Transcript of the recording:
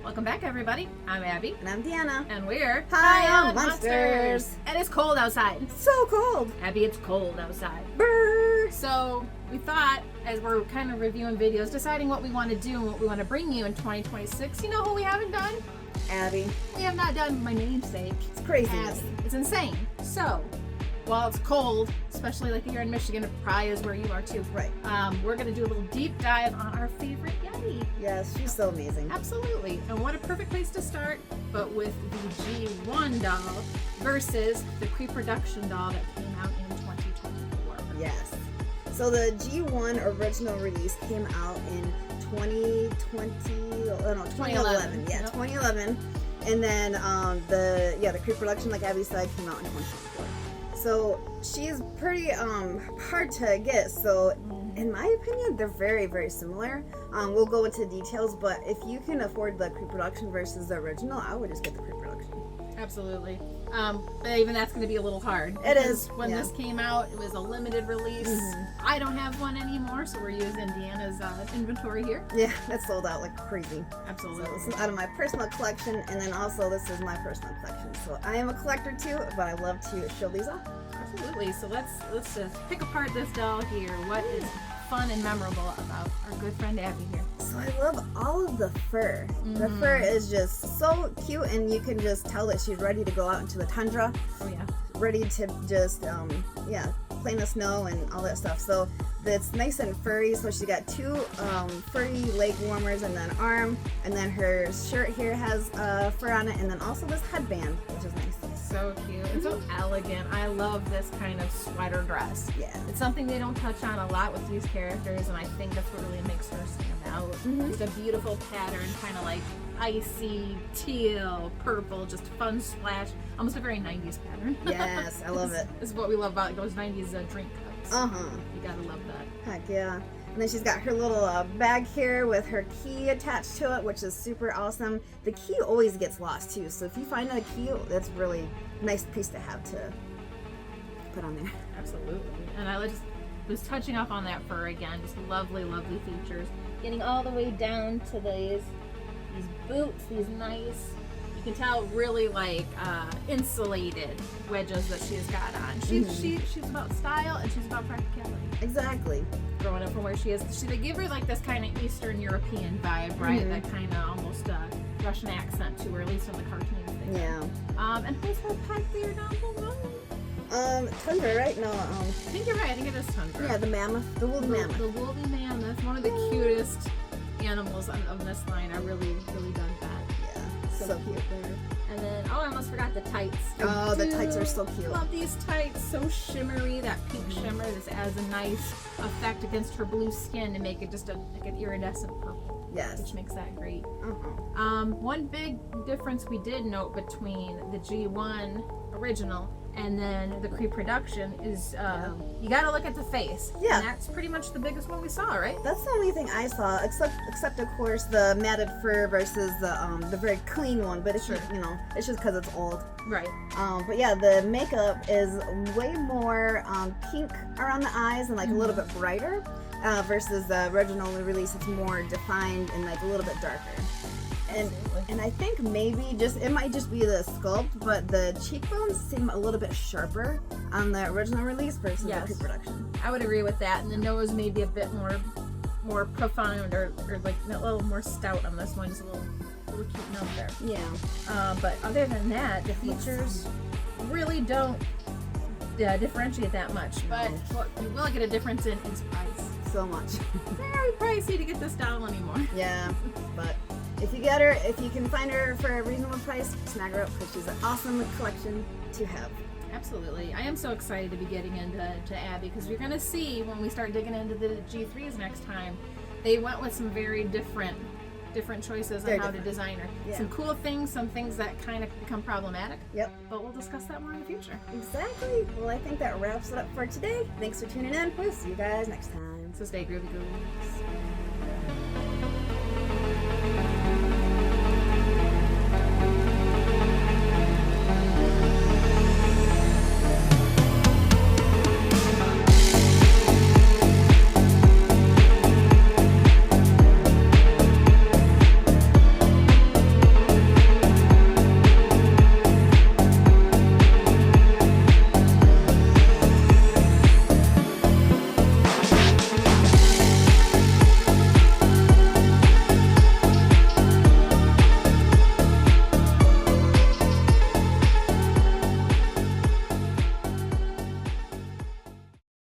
Welcome back, everybody. I'm Abby. And I'm Deanna. And we're High on Monsters. And it's cold outside. It's so cold. Abby, it's cold outside. Brr. So we thought, as we're kind of reviewing videos, deciding what we want to do and what we want to bring you in 2026, you know who we haven't done? Abby. We have not done my namesake. It's crazy. Abby. It's insane. So, while it's cold, especially like here in Michigan, it probably is where you are too. Right. We're going to do a little deep dive on our favorite Yeti. Yes, she's so amazing. Absolutely. And what a perfect place to start, but with the G1 doll versus the Creeproduction doll that came out in 2024. Yes. So the G1 original release came out in 2011. Yeah, Yep. 2011. And then the Creeproduction, like Abby said, came out in 2024. So she's pretty hard to get. So in my opinion, they're very, very similar. We'll go into details, but if you can afford the Creeproduction versus the original, I would just get the Creeproduction. Absolutely. But even that's going to be a little hard. It is. When this came out, it was a limited release. Mm-hmm. I don't have one anymore, so we're using Deanna's inventory here. Yeah, it's sold out like crazy. Absolutely. So this is out of my personal collection, and then also this is my personal collection. So I am a collector too, but I love to show these off. Absolutely. So let's just pick apart this doll here. What is fun and memorable about our good friend Abby here? So I love all of the fur. The Mm-hmm. fur is just so cute, and you can just tell that she's ready to go out into the tundra, Oh yeah. ready to just play in the snow and all that stuff. So it's nice and furry. So she got two furry leg warmers and then arm, and then her shirt here has fur on it, and then also this headband, which is nice. So cute and so elegant. I love this kind of sweater dress. Yeah. It's something they don't touch on a lot with these characters, and I think that's what really makes her stand out. Just a beautiful pattern, kind of like icy, teal, purple, just fun splash. Almost a very 90s pattern. Yes, I love it. This is what we love about those 90s drink cups. Uh-huh. You gotta love that. Heck yeah. And then she's got her little bag here with her key attached to it, which is super awesome. The key always gets lost too, so if you find a key, that's really nice piece to have to put on there. Absolutely. And I just was touching up on that fur again. Just lovely, lovely features. Getting all the way down to these boots, these nice, you can tell really like insulated wedges that she's got on. She's about style and she's about practicality. Exactly. Growing up from where she is, they give her like this kind of Eastern European vibe, right? That kind of almost Russian accent to her, at least in the cartoons. Yeah. And who's her pet there down below? Tundra, right? No, I think you're right. I think it is Tundra. yeah, the mammoth, the woolly mammoth. The woolly mammoth, one of the cutest animals of this line. I really, really dug that. Yeah, so cute. there. And then, I almost forgot the tights. Oh, the tights are so cute. Love these tights, so shimmery. That pink shimmer just adds a nice effect against her blue skin to make it just like an iridescent purple. Yes. Which makes that great. Uh-huh. One big difference we did note between the G1 original and then the Creeproduction is you gotta look at the face. Yeah. And that's pretty much the biggest one we saw, right? That's the only thing I saw, except of course the matted fur versus the very clean one. But it's just, it's just because it's old. Right. But yeah, the makeup is way more pink around the eyes and like a little bit brighter versus the original release. It's more defined and like a little bit darker. And I think maybe it might just be the sculpt, but the cheekbones seem a little bit sharper on the original release versus the Creeproduction. I would agree with that. And the nose may be a bit more profound or like a little more stout on this one. Just a little cute nose there. Yeah. But other than that, the features really don't differentiate that much. But what you will get a difference in is price. So much. Very pricey to get this doll anymore. Yeah, but if you get her, if you can find her for a reasonable price, snag her up because she's an awesome collection to have. Absolutely. I am so excited to be getting into Abbey because you're going to see when we start digging into the G3s next time, they went with some very different choices on how to design her. Yeah. Some cool things, some things that kind of become problematic. Yep. But we'll discuss that more in the future. Exactly. Well, I think that wraps it up for today. Thanks for tuning in. We'll see you guys next time. So stay groovy, groovy.